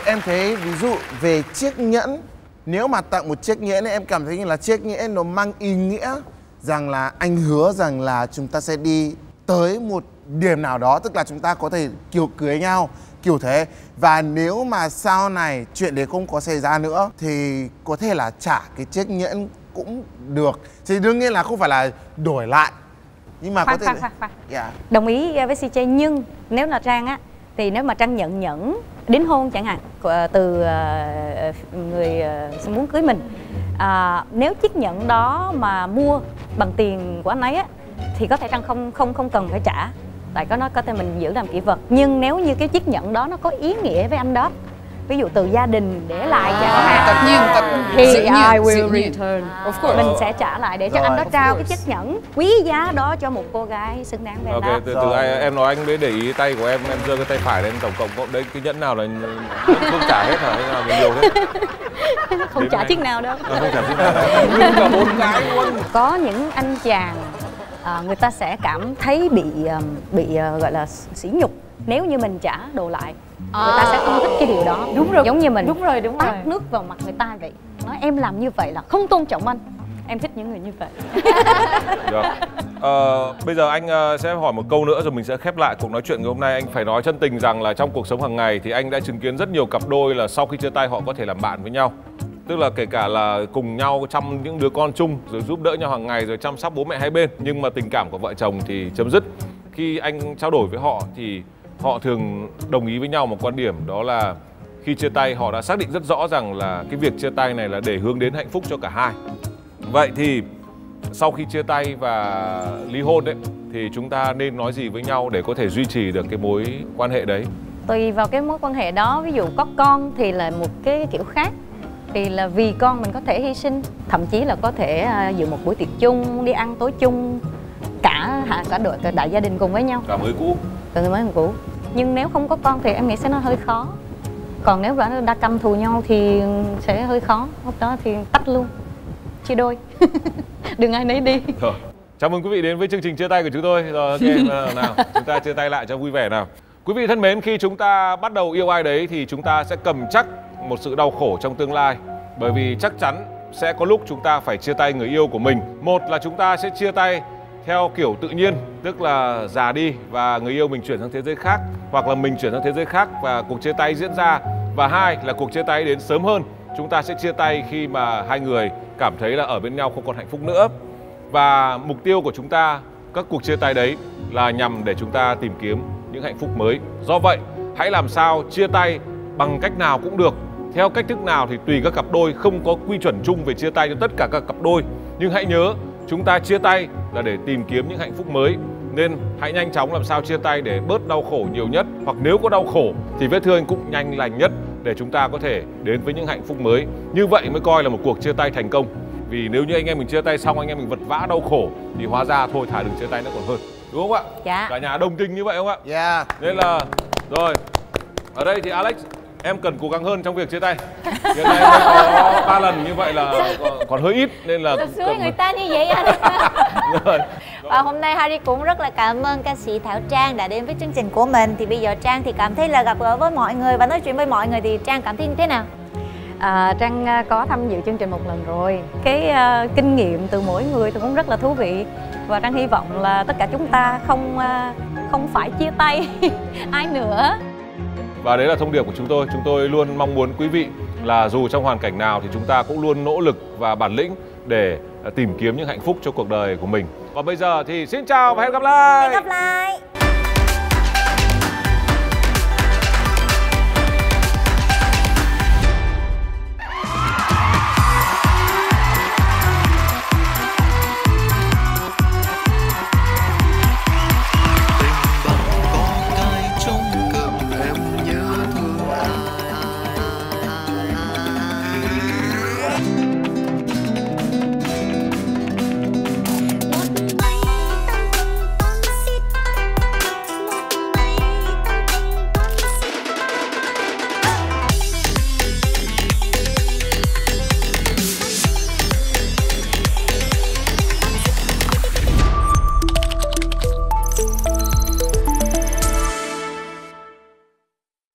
Em thấy ví dụ về chiếc nhẫn, nếu mà tặng một chiếc nhẫn em cảm thấy như là chiếc nhẫn nó mang ý nghĩa rằng là anh hứa rằng là chúng ta sẽ đi tới một điểm nào đó, tức là chúng ta có thể kiểu cưới nhau kiểu thế. Và nếu mà sau này chuyện đấy không có xảy ra nữa thì có thể là trả cái chiếc nhẫn cũng được. Thì đương nhiên là không phải là đổi lại, nhưng mà khoan, có thể khoan. Đồng ý với CJ, nhưng nếu là Trang á thì nếu mà Trang nhận nhẫn đính hôn chẳng hạn từ người muốn cưới mình, nếu chiếc nhẫn đó mà mua bằng tiền của anh ấy á thì có thể Trang không cần phải trả, tại nó có thể mình giữ làm kỷ vật. Nhưng nếu như cái chiếc nhẫn đó nó có ý nghĩa với anh đó, ví dụ từ gia đình để lại chẳng hạn, tất nhiên thì I will return. Mình sẽ trả lại để cho anh đó trao cái chiếc nhẫn quý giá đó cho một cô gái xứng đáng với anh đó. Từ em nói anh mới để ý tay của em giơ cái tay phải lên, tổng cộng đấy cái nhẫn nào là không trả hết hả? Hay là nhiều hết? Không trả chiếc nào đâu. Không trả chiếc nào. Nguyên cả 4 cái luôn. Có những anh chàng người ta sẽ cảm thấy bị gọi là sỉ nhục nếu như mình trả đồ lại. Người ta sẽ không thích cái điều đó. Đúng rồi, giống như mình đúng rồi. tát nước vào mặt người ta vậy, nói em làm như vậy là không tôn trọng anh. Em thích những người như vậy. Được. Bây giờ anh sẽ hỏi một câu nữa rồi mình sẽ khép lại cuộc nói chuyện ngày hôm nay. Anh phải nói chân tình rằng là trong cuộc sống hàng ngày thì anh đã chứng kiến rất nhiều cặp đôi là sau khi chia tay họ có thể làm bạn với nhau. Tức là kể cả là cùng nhau chăm những đứa con chung, rồi giúp đỡ nhau hàng ngày, rồi chăm sóc bố mẹ hai bên. Nhưng mà tình cảm của vợ chồng thì chấm dứt. Khi anh trao đổi với họ thì họ thường đồng ý với nhau một quan điểm, đó là khi chia tay họ đã xác định rất rõ rằng là cái việc chia tay này là để hướng đến hạnh phúc cho cả hai. Vậy thì sau khi chia tay và ly hôn đấy thì chúng ta nên nói gì với nhau để có thể duy trì được cái mối quan hệ đấy? Tùy vào cái mối quan hệ đó, ví dụ có con thì là một cái kiểu khác. Thì là vì con mình có thể hy sinh, thậm chí là có thể dự một buổi tiệc chung, đi ăn tối chung, cả đội đại gia đình cùng với nhau. Cả mới cũ. Cả người mới người cũ. Nhưng nếu không có con thì em nghĩ sẽ nó hơi khó. Còn nếu đã căm thù nhau thì sẽ hơi khó. Lúc đó thì tách luôn, chia đôi. Đừng ai nấy đi. Rồi. Chào mừng quý vị đến với chương trình chia tay của chúng tôi. Rồi, nào, chúng ta chia tay lại cho vui vẻ nào. Quý vị thân mến, khi chúng ta bắt đầu yêu ai đấy thì chúng ta sẽ cầm chắc một sự đau khổ trong tương lai. Bởi vì chắc chắn sẽ có lúc chúng ta phải chia tay người yêu của mình. Một là chúng ta sẽ chia tay theo kiểu tự nhiên, tức là già đi và người yêu mình chuyển sang thế giới khác, hoặc là mình chuyển sang thế giới khác và cuộc chia tay diễn ra. Và hai là cuộc chia tay đến sớm hơn, chúng ta sẽ chia tay khi mà hai người cảm thấy là ở bên nhau không còn hạnh phúc nữa. Và mục tiêu của chúng ta, các cuộc chia tay đấy là nhằm để chúng ta tìm kiếm những hạnh phúc mới. Do vậy, hãy làm sao chia tay bằng cách nào cũng được, theo cách thức nào thì tùy các cặp đôi, không có quy chuẩn chung về chia tay cho tất cả các cặp đôi. Nhưng hãy nhớ, chúng ta chia tay là để tìm kiếm những hạnh phúc mới. Nên hãy nhanh chóng làm sao chia tay để bớt đau khổ nhiều nhất. Hoặc nếu có đau khổ thì vết thương cũng nhanh lành nhất để chúng ta có thể đến với những hạnh phúc mới. Như vậy mới coi là một cuộc chia tay thành công. Vì nếu như anh em mình chia tay xong anh em mình vật vã đau khổ thì hóa ra thôi thà đừng chia tay nó còn hơn. Đúng không ạ? Dạ. Cả nhà đồng tình như vậy không ạ? Dạ. Nên là rồi, ở đây thì Alex, em cần cố gắng hơn trong việc chia tay. Hiện nay em có 3 lần như vậy là còn hơi ít nên là Xui người ta như vậy anh. Rồi. Và hôm nay Harry cũng rất là cảm ơn ca sĩ Thảo Trang đã đến với chương trình của mình. Thì bây giờ Trang thì cảm thấy là gặp gỡ với mọi người và nói chuyện với mọi người thì Trang cảm thấy như thế nào? Trang có tham dự chương trình một lần rồi. Cái kinh nghiệm từ mỗi người thì cũng rất là thú vị. Và Trang hy vọng là tất cả chúng ta không phải chia tay ai nữa. Và đấy là thông điệp của chúng tôi. Chúng tôi luôn mong muốn quý vị là dù trong hoàn cảnh nào thì chúng ta cũng luôn nỗ lực và bản lĩnh để tìm kiếm những hạnh phúc cho cuộc đời của mình. Còn bây giờ thì xin chào và hẹn gặp lại. Hẹn gặp lại.